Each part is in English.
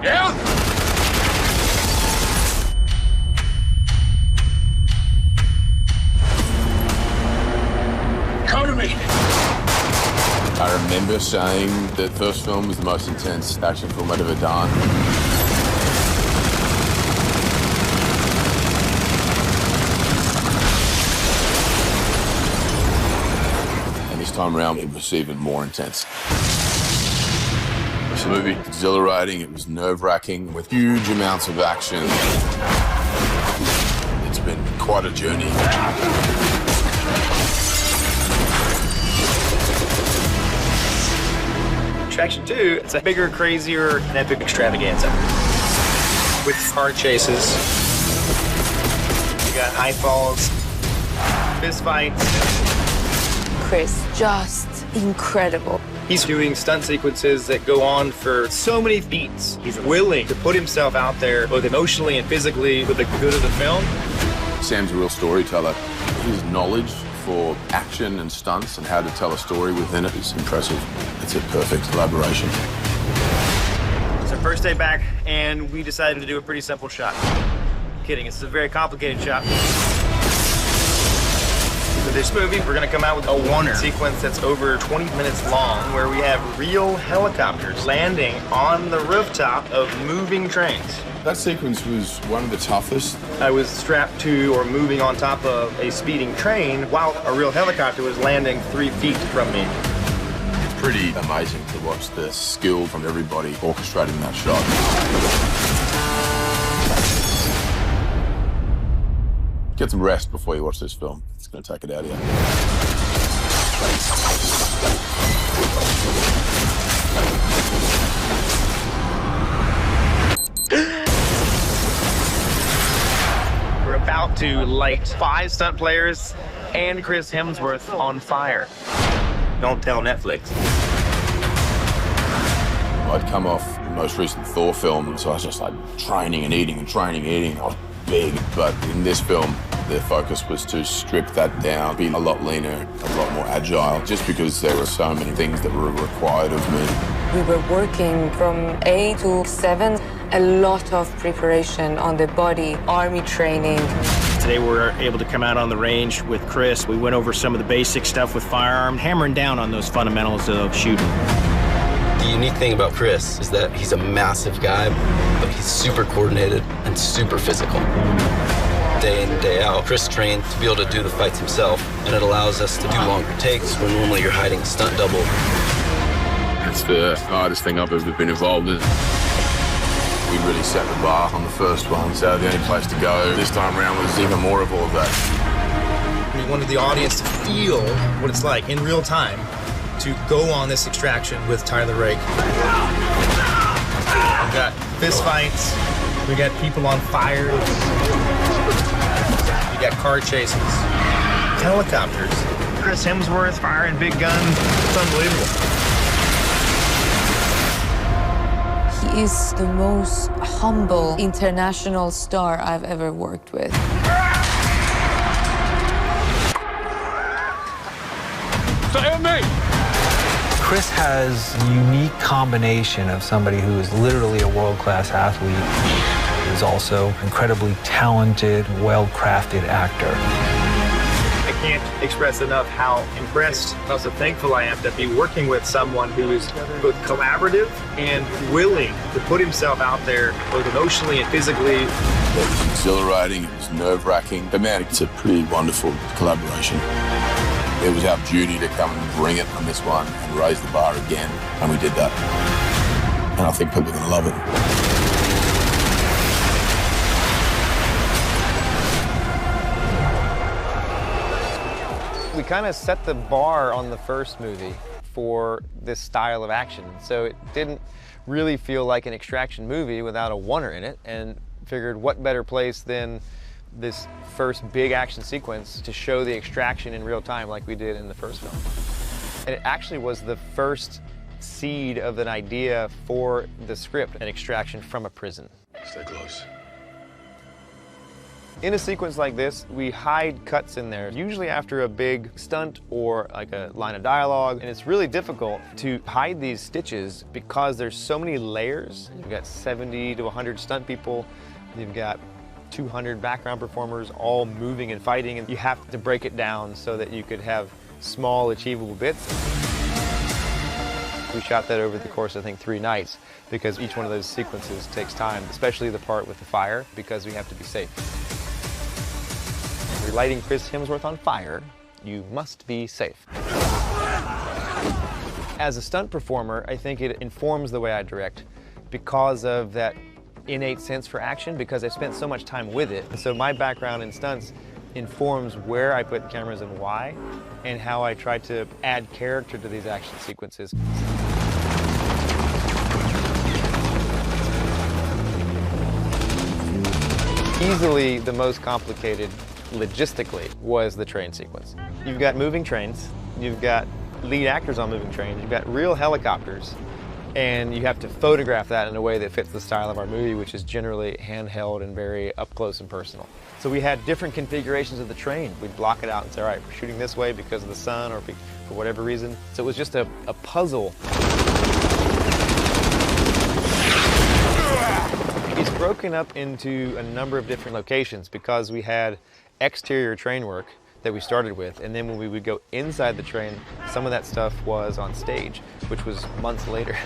Yeah? Come to me. I remember saying that first film was the most intense action film I'd ever done. And this time around, it was even more intense. This movie was exhilarating, it was nerve-wracking, with huge amounts of action. It's been quite a journey. Extraction 2, it's a bigger, crazier, and epic extravaganza. With car chases, you got eye falls, fist fights. Chris, just incredible. He's doing stunt sequences that go on for so many beats. He's willing to put himself out there, both emotionally and physically, for the good of the film. Sam's a real storyteller. His knowledge for action and stunts and how to tell a story within it is impressive. It's a perfect collaboration. It's our first day back, and we decided to do a pretty simple shot. Kidding, it's a very complicated shot. For this movie, we're gonna come out with a oneer sequence that's over 20 minutes long, where we have real helicopters landing on the rooftop of moving trains. That sequence was one of the toughest. I was strapped to or moving on top of a speeding train while a real helicopter was landing 3 feet from me. It's pretty amazing to watch the skill from everybody orchestrating that shot. Get some rest before you watch this film. It's going to take it out of you. We're about to light 5 stunt players and Chris Hemsworth on fire. Don't tell Netflix. I'd come off the most recent Thor film, so I was just like training and eating and training and eating. I was big, but in this film, their focus was to strip that down, be a lot leaner, a lot more agile, just because there were so many things that were required of me. We were working from 8 to 7, a lot of preparation on the body, army training. Today we're able to come out on the range with Chris. We went over some of the basic stuff with firearm, hammering down on those fundamentals of shooting. The unique thing about Chris is that he's a massive guy, but he's super coordinated and super physical. Day in and day out, Chris trained to be able to do the fights himself, and it allows us to do longer takes where normally you're hiding a stunt double. It's the hardest thing I've ever been involved in. We really set the bar on the first one, so the only place to go this time around was even more of all of that. We wanted the audience to feel what it's like in real time to go on this extraction with Tyler Rake. We've got fist fights, we got people on fire, we got car chases, helicopters, Chris Hemsworth firing big guns. It's unbelievable. He is the most humble international star I've ever worked with. Stay with me! Chris has a unique combination of somebody who is literally a world-class athlete, who is also incredibly talented, well-crafted actor. I can't express enough how impressed, also thankful I am to be working with someone who is both collaborative and willing to put himself out there, both emotionally and physically. It was exhilarating, it was nerve-wracking, but man, it's a pretty wonderful collaboration. It was our duty to come and bring it on this one and raise the bar again, and we did that. And I think people are going to love it. We kind of set the bar on the first movie for this style of action, so it didn't really feel like an extraction movie without a oneer in it, and figured what better place than this first big action sequence to show the extraction in real time like we did in the first film. And it actually was the first seed of an idea for the script, an extraction from a prison. Stay close. In a sequence like this, we hide cuts in there, usually after a big stunt or like a line of dialogue, and it's really difficult to hide these stitches because there's so many layers. You've got 70 to 100 stunt people, you've got 200 background performers all moving and fighting, and you have to break it down so that you could have small achievable bits. We shot that over the course of, I think, 3 nights because each one of those sequences takes time, especially the part with the fire, because we have to be safe. If you're lighting Chris Hemsworth on fire, you must be safe. As a stunt performer, I think it informs the way I direct because of that innate sense for action, because I spent so much time with it. And so my background in stunts informs where I put cameras and why, and how I try to add character to these action sequences. Easily the most complicated logistically was the train sequence. You've got moving trains, you've got lead actors on moving trains, you've got real helicopters, and you have to photograph that in a way that fits the style of our movie, which is generally handheld and very up close and personal. So we had different configurations of the train. We'd block it out and say, all right, we're shooting this way because of the sun or for whatever reason. So it was just a puzzle. It's broken up into a number of different locations because we had exterior train work that we started with, and then when we would go inside the train, some of that stuff was on stage, which was months later.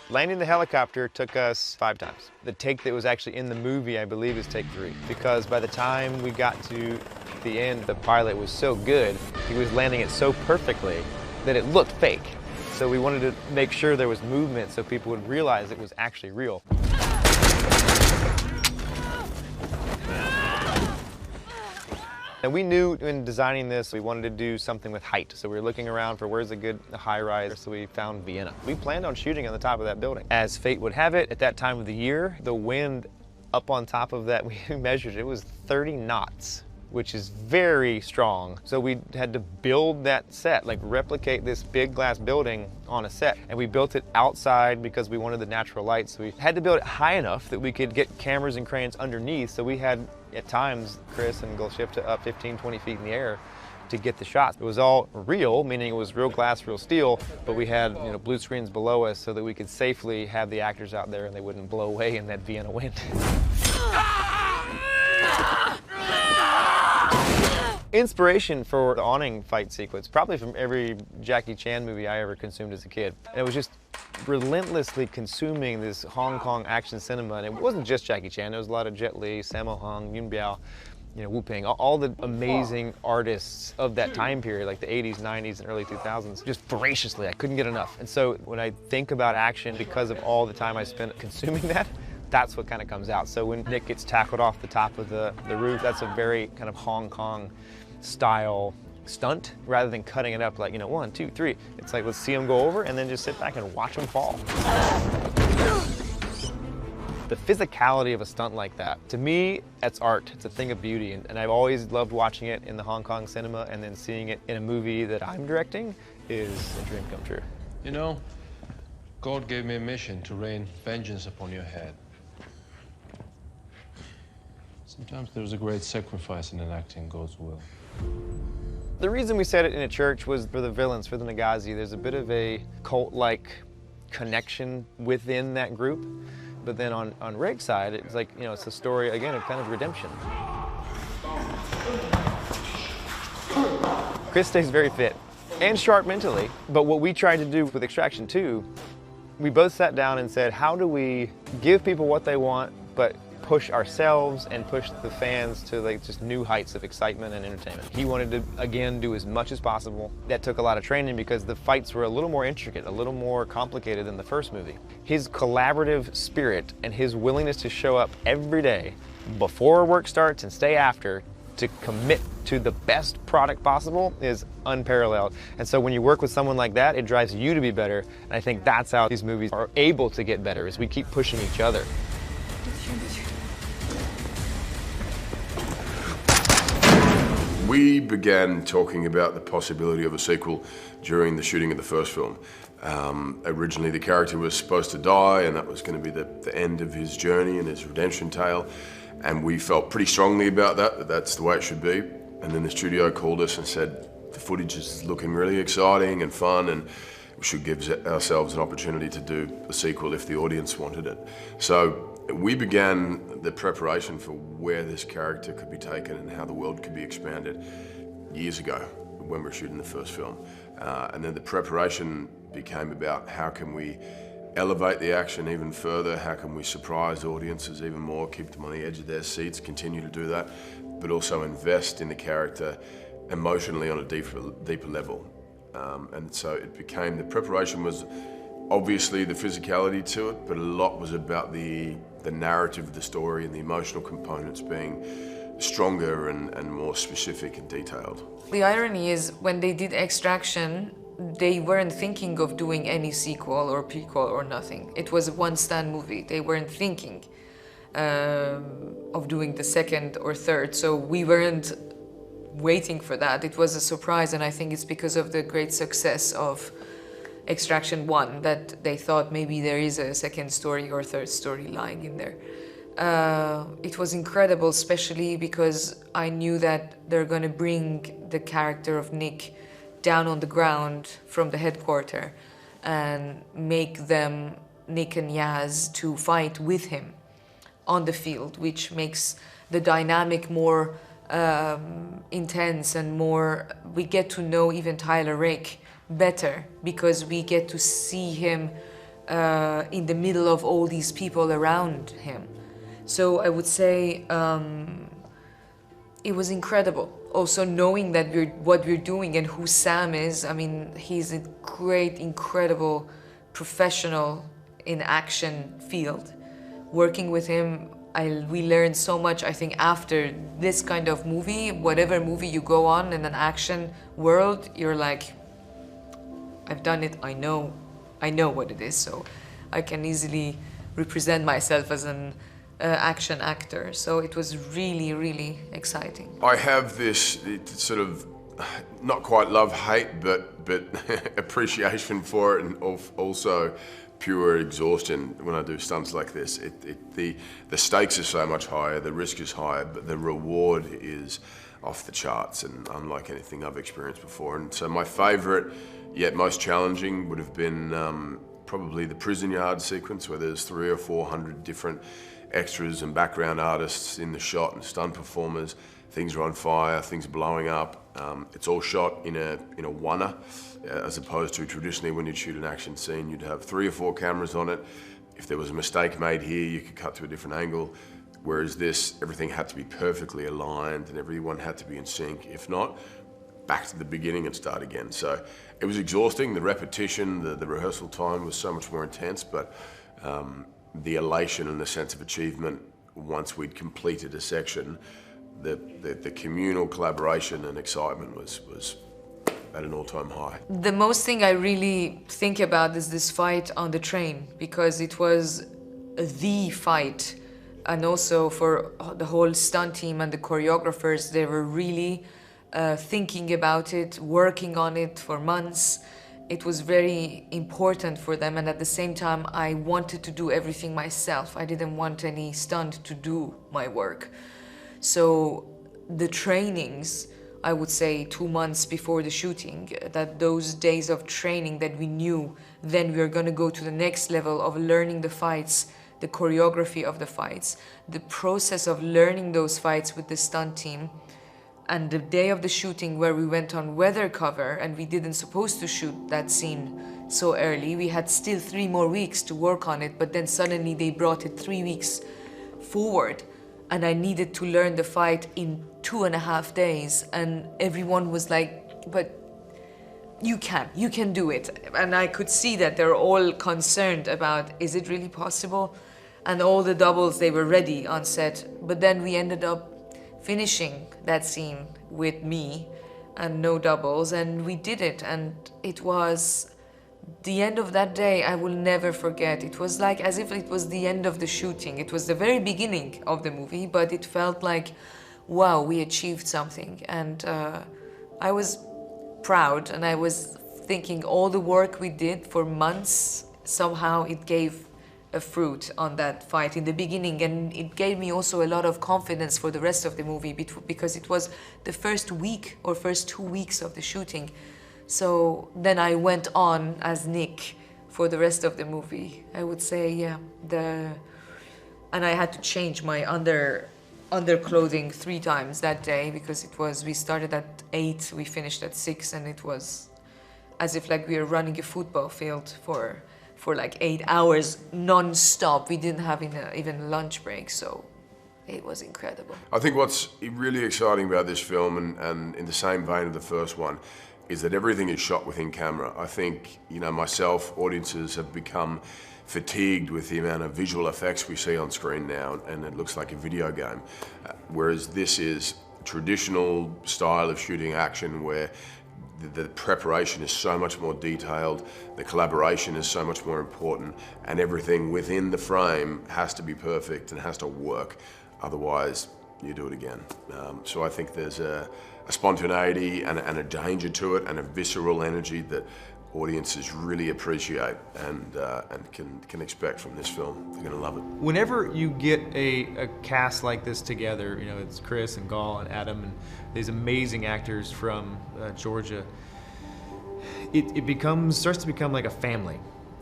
Landing the helicopter took us 5 times. The take that was actually in the movie, I believe, is take 3, because by the time we got to the end, the pilot was so good, he was landing it so perfectly that it looked fake. So we wanted to make sure there was movement so people would realize it was actually real. And we knew in designing this, we wanted to do something with height. So we were looking around for where's a good high rise, so we found Vienna. We planned on shooting on the top of that building. As fate would have it, at that time of the year, the wind up on top of that, we measured it was 30 knots, which is very strong. So we had to build that set, like replicate this big glass building on a set. And we built it outside because we wanted the natural light. So we had to build it high enough that we could get cameras and cranes underneath. So we had, at times, Chris and Golshifteh up 15, 20 feet in the air to get the shots. It was all real, meaning it was real glass, real steel, but we had blue screens below us so that we could safely have the actors out there and they wouldn't blow away in that Vienna wind. Inspiration for the awning fight sequence, probably from every Jackie Chan movie I ever consumed as a kid. And it was just relentlessly consuming this Hong Kong action cinema. And it wasn't just Jackie Chan, there was a lot of Jet Li, Sammo Hung, Yuen Biao, Wu Ping, all the amazing artists of that time period, like the 80s, 90s, and early 2000s, just voraciously, I couldn't get enough. And so when I think about action, because of all the time I spent consuming that, that's what kind of comes out. So when Nick gets tackled off the top of the roof, that's a very kind of Hong Kong style stunt, rather than cutting it up like, 1, 2, 3. It's like, let's see him go over and then just sit back and watch him fall. The physicality of a stunt like that, to me, that's art. It's a thing of beauty, and I've always loved watching it in the Hong Kong cinema, and then seeing it in a movie that I'm directing is a dream come true. God gave me a mission to rain vengeance upon your head. Sometimes there's a great sacrifice in enacting God's will. The reason we said it in a church was for the villains, for the Nagazi. There's a bit of a cult-like connection within that group. But then on Rake's side, it's like, it's a story, again, of kind of redemption. Chris stays very fit and sharp mentally. But what we tried to do with Extraction 2, we both sat down and said, how do we give people what they want, but push ourselves and push the fans to just new heights of excitement and entertainment. He wanted to, again, do as much as possible. That took a lot of training because the fights were a little more intricate, a little more complicated than the first movie. His collaborative spirit and his willingness to show up every day before work starts and stay after to commit to the best product possible is unparalleled. And so when you work with someone like that, it drives you to be better. And I think that's how these movies are able to get better, is we keep pushing each other. We began talking about the possibility of a sequel during the shooting of the first film. Originally the character was supposed to die, and that was going to be the end of his journey and his redemption tale. And we felt pretty strongly about that that's the way it should be. And then the studio called us and said, the footage is looking really exciting and fun, and we should give ourselves an opportunity to do a sequel if the audience wanted it. So we began the preparation for where this character could be taken and how the world could be expanded years ago when we were shooting the first film. And then the preparation became about how can we elevate the action even further, how can we surprise audiences even more, keep them on the edge of their seats, continue to do that, but also invest in the character emotionally on a deeper level. And so it became, the preparation was obviously the physicality to it, but a lot was about the narrative of the story and the emotional components being stronger and more specific and detailed. The irony is, when they did Extraction, they weren't thinking of doing any sequel or prequel or nothing. It was a one-stand movie. They weren't thinking of doing the second or third, so we weren't waiting for that. It was a surprise, and I think it's because of the great success of Extraction 1 that they thought maybe there is a second story or third story lying in there. It was incredible, especially because I knew that they're going to bring the character of Nick down on the ground from the headquarters and make them, Nick and Yaz, to fight with him on the field, which makes the dynamic more intense and more, we get to know even Tyler Rake better because we get to see him in the middle of all these people around him. So I would say it was incredible. Also knowing that what we're doing and who Sam is, I mean, he's a great, incredible professional in action field. Working with him, we learned so much, I think, after this kind of movie. Whatever movie you go on in an action world, you're like, I've done it, I know what it is, so I can easily represent myself as an action actor. So it was really, really exciting. I have this sort of, not quite love-hate, but appreciation for it, and also pure exhaustion when I do stunts like this. The stakes are so much higher, the risk is higher, but the reward is off the charts and unlike anything I've experienced before. And so my favorite, yet most challenging, would have been probably the prison yard sequence, where there's 300 or 400 different extras and background artists in the shot and stunt performers. Things are on fire, things are blowing up. It's all shot in a oneer, as opposed to traditionally when you'd shoot an action scene, you'd have 3 or 4 cameras on it. If there was a mistake made here, you could cut to a different angle. Whereas this, everything had to be perfectly aligned and everyone had to be in sync. If not, back to the beginning and start again. So it was exhausting. The repetition, the rehearsal time was so much more intense, but the elation and the sense of achievement once we'd completed a section, the communal collaboration and excitement was at an all-time high. The most thing I really think about is this fight on the train, because it was the fight. And also for the whole stunt team and the choreographers, they were really thinking about it, working on it for months. It was very important for them, and at the same time I wanted to do everything myself. I didn't want any stunt to do my work. So the trainings, I would say 2 months before the shooting, that those days of training that we knew then we were going to go to the next level of learning the fights, the choreography of the fights, the process of learning those fights with the stunt team. And the day of the shooting, where we went on weather cover and we didn't supposed to shoot that scene so early, we had still 3 more weeks to work on it, but then suddenly they brought it 3 weeks forward, and I needed to learn the fight in 2.5 days, and everyone was like, but you can do it. And I could see that they're all concerned about, is it really possible? And all the doubles, they were ready on set, but then we ended up finishing that scene with me and no doubles, and we did it, and it was the end of that day. I will never forget. It was like as if it was the end of the shooting. It was the very beginning of the movie, but it felt like wow, we achieved something. And I was proud, and I was thinking all the work we did for months, somehow it gave a fruit on that fight in the beginning, and it gave me also a lot of confidence for the rest of the movie because it was the first week or first 2 weeks of the shooting. So then I went on as Nick for the rest of the movie. I would say, yeah, and I had to change my underclothing 3 times that day because we started at 8, we finished at 6, and it was as if like we were running a football field for like 8 hours non-stop. We didn't have even lunch break, so it was incredible. I think what's really exciting about this film, and in the same vein of the first one, is that everything is shot within camera. I think, you know, myself, audiences have become fatigued with the amount of visual effects we see on screen now, and it looks like a video game. Whereas this is traditional style of shooting action where the preparation is so much more detailed, the collaboration is so much more important, and everything within the frame has to be perfect and has to work. Otherwise, you do it again. So I think there's a spontaneity and a danger to it, and a visceral energy that audiences really appreciate and can expect from this film. They're gonna love it. Whenever you get a cast like this together, you know, it's Chris and Gol and Adam and these amazing actors from Georgia, it starts to become like a family.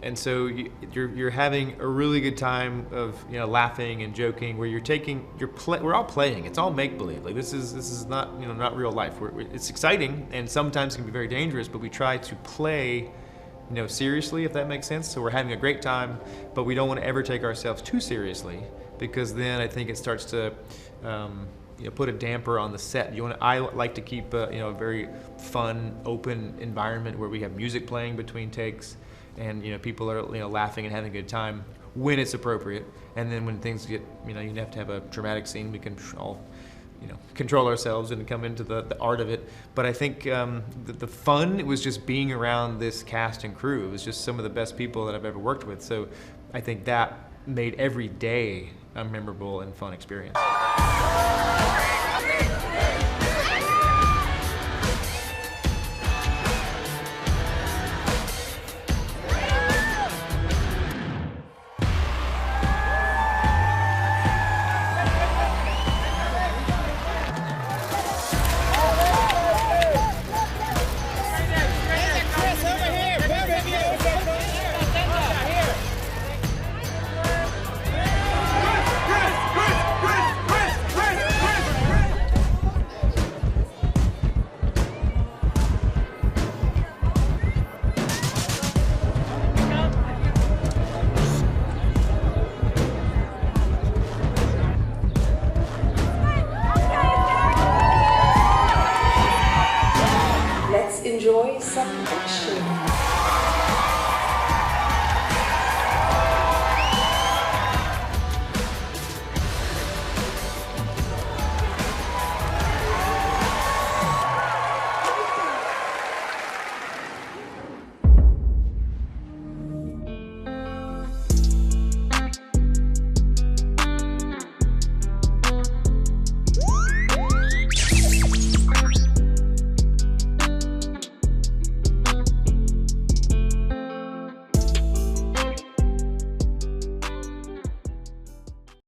And so you're having a really good time of, you know, laughing and joking, where we're all playing. It's all make believe. Like this is not, you know, not real life. It's exciting and sometimes can be very dangerous, but we try to play, you know, seriously, if that makes sense. So we're having a great time, but we don't want to ever take ourselves too seriously, because then I think it starts to you know, put a damper on the set. I like to keep you know, a very fun, open environment where we have music playing between takes. And, you know, people are, you know, laughing and having a good time when it's appropriate. And then when things get, you know, you have to have a dramatic scene, we can all, you know, control ourselves and come into the art of it. But I think the fun, it was just being around this cast and crew. It was just some of the best people that I've ever worked with. So I think that made every day a memorable and fun experience.